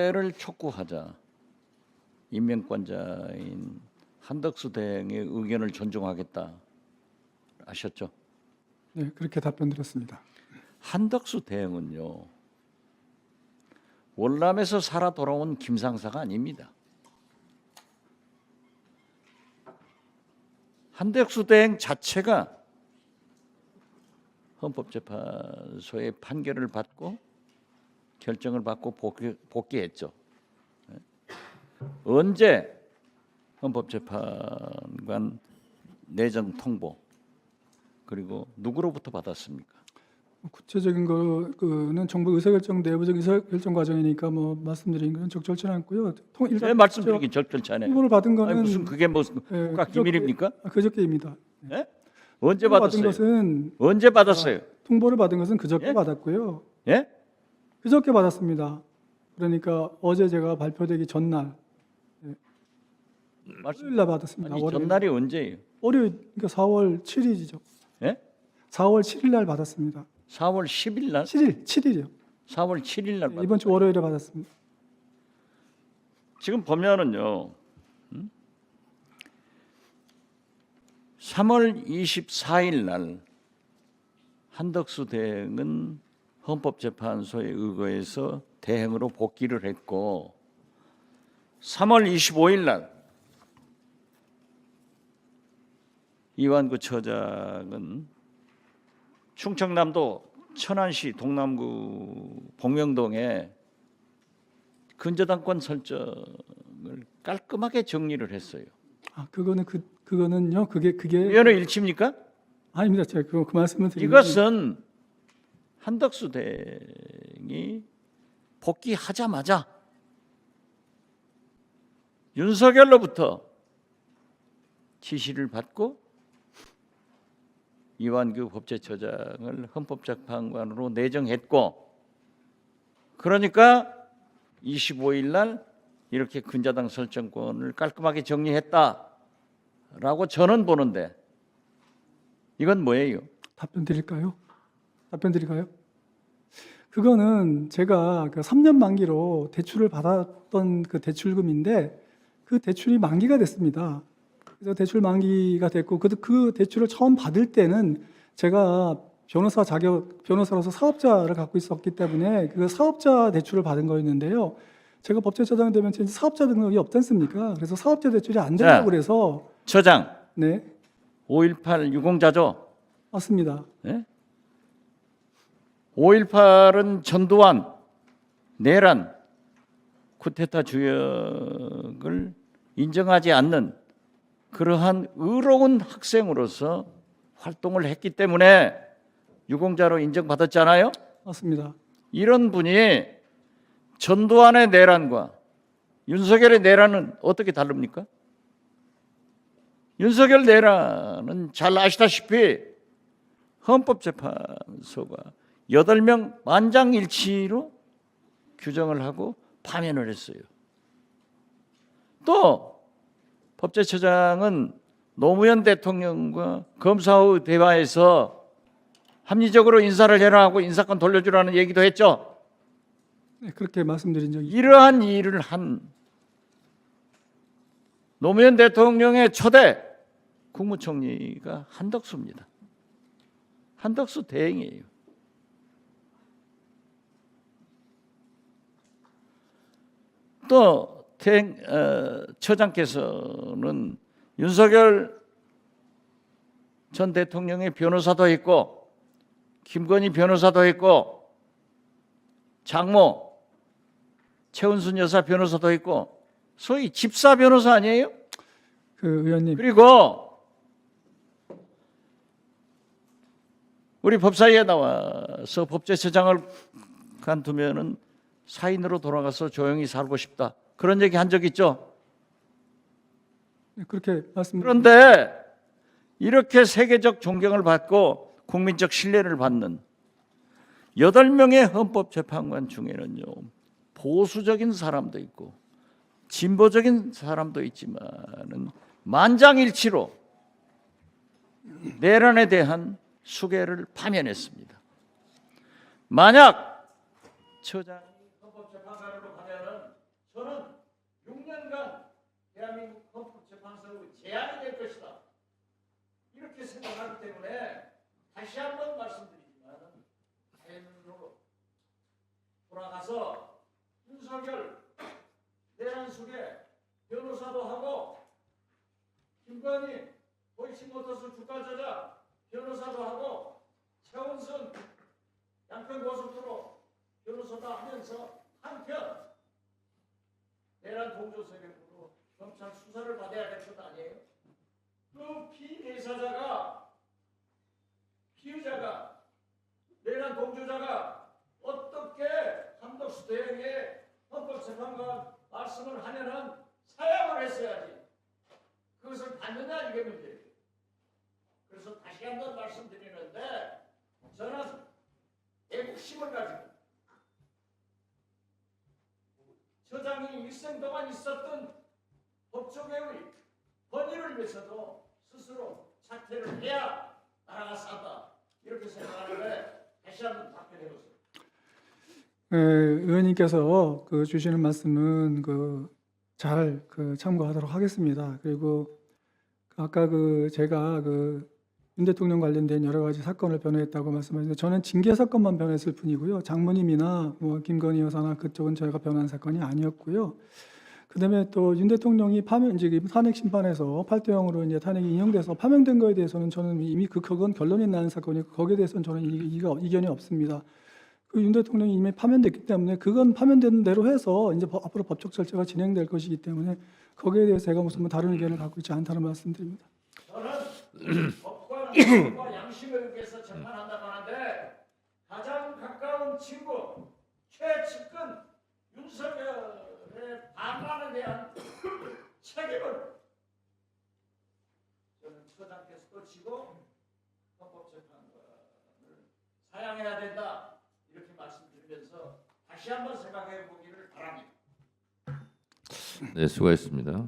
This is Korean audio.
유죄를 촉구하자 임명권자인 한덕수 대행의 의견을 존중하겠다 하셨죠? 네, 그렇게 답변드렸습니다. 한덕수 대행은요, 월남에서 살아 돌아온 김상사가 아닙니다. 한덕수 대행 자체가 헌법재판소의 판결을 받고 결정을 받고 복귀했죠. 언제 헌법재판관 내정 통보 그리고 누구로부터 받았습니까? 구체적인 거는 정부 의사결정 내부적 의사결정 과정이니까 뭐 말씀드린 건 적절치 않고요. 네, 말씀드리기 적절치 않아요. 통보를 받은 거는 무슨 그게 무슨 국가 기밀입니까? 그저께입니다. 네? 언제 받은 받았어요? 것은 언제 받았어요? 통보를 받은 것은 그저께 예? 받았고요. 예? 그저께 받았습니다. 그러니까 어제 제가 발표되기 전날 월요일 날 받았습니다. 아니, 월요일. 전날이 언제예요? 월요일 그러니까 4월 7일이죠. 예? 4월 7일 날 받았습니다. 4월 10일 날? 7일이요. 4월 7일 날 이번 주 월요일에 받았습니다. 지금 보면은요, 3월 24일 날 한덕수 대행은 헌법재판소에 의거해서 대행으로 복귀를 했고 3월 25일 날 이완구 처장은 충청남도 천안시 동남구 복명동에 근저당권 설정을 깔끔하게 정리를 했어요. 아, 그거는요. 그게 위헌의 일치입니까? 아닙니다. 제가 그 말씀을 드리는 이것은 한덕수 대행이 복귀하자마자 윤석열로부터 지시를 받고 이완규 법제처장을 헌법재판관으로 내정했고, 그러니까 25일 날 이렇게 근저당 설정권을 깔끔하게 정리했다라고 저는 보는데 이건 뭐예요? 답변 드릴까요? 그거는 제가 그 3년 만기로 대출을 받았던 그 대출금인데 그 대출이 만기가 됐습니다. 그래서 대출 만기가 됐고 그 대출을 처음 받을 때는 제가 변호사로서 사업자를 갖고 있었기 때문에 그 사업자 대출을 받은 거였는데요. 제가 법제처장 되면 사업자 등록이 없지 않습니까? 그래서 사업자 대출이 안 된다고 그래서 처장, 네, 5.18 유공자죠? 맞습니다. 네? 5.18은 전두환, 내란, 쿠데타 주역을 인정하지 않는 그러한 의로운 학생으로서 활동을 했기 때문에 유공자로 인정받았잖아요. 맞습니다. 이런 분이 전두환의 내란과 윤석열의 내란은 어떻게 다릅니까? 윤석열 내란은 잘 아시다시피 헌법재판소가 8명 만장일치로 규정을 하고 파면을 했어요. 또 법제처장은 노무현 대통령과 검사의 대화에서 합리적으로 인사를 해라 하고 인사권 돌려주라는 얘기도 했죠. 네, 그렇게 말씀드린 적이 이러한 일을 한 노무현 대통령의 초대 국무총리가 한덕수입니다. 한덕수 대행이에요. 또 처장께서는 윤석열 전 대통령의 변호사도 했고 김건희 변호사도 했고 장모 최은순 여사 변호사도 했고 소위 집사 변호사 아니에요? 그 의원님 그리고 우리 법사위에 나와서 법제처장을 간두면은 사인으로 돌아가서 조용히 살고 싶다 그런 얘기 한 적 있죠? 그렇게 그런데 이렇게 세계적 존경을 받고 국민적 신뢰를 받는 8명의 헌법재판관 중에는요 보수적인 사람도 있고 진보적인 사람도 있지만은 만장일치로 내란에 대한 수개를 파면했습니다. 만약 처장이 헌법재판관으로 가면은 윤석열 내란 속에 변호사도 하고 김건희 도이치모터스 주가 조작 변호사도 하고 최원순 양평고속도로 변호사도 하면서 한편 내란 동조 세력으로 검찰 수사를 받아야 될 것 아니에요? 그 피의자가 내란 동조자가 어떻게 한덕수 대행의 헌법재판관 말씀을 하면은 사양을 했어야지. 그것을 받느냐 이게 문제예요. 그래서 다시 한번 말씀드리는데 저는 애국심을 가지고 저장이 일생 동안 있었던 법조계의 번위를 위해서도 스스로 사퇴를 해야 나라가 산다 이렇게 생각하는데 다시 한번 답변해 보세요. 의원님께서 그 주시는 말씀은 잘 참고하도록 하겠습니다. 그리고 아까 제가 윤 대통령 관련된 여러 가지 사건을 변호했다고 말씀하셨는데 저는 징계 사건만 변호했을 뿐이고요. 장모님이나 뭐 김건희 여사나 그쪽은 저희가 변호한 사건이 아니었고요. 그다음에 또 윤 대통령이 탄핵 심판에서 8대 0으로 이제 탄핵이 인용돼서 파면된 거에 대해서는 저는 이미 그건 결론이 나는 사건이고 거기에 대해서는 저는 이견이 없습니다. 윤 대통령이 이미 파면됐기 때문에 그건 파면된 대로 해서 이제 앞으로 법적 절차가 진행될 것이기 때문에 거기에 대해서 제가 무슨 다른 의견을 갖고 있지 않다는 말씀드립니다. 저는 법과 양심을 위해서 재판한다고 하는데 가장 가까운 친구 최측근 윤석열의 반란에 대한 책임을 저는 처장께서 또 지고 헌법재판관을 사양해야 된다 이렇게 말씀드리면서 다시 한번 생각해 보기를 바랍니다. 네, 수고했습니다.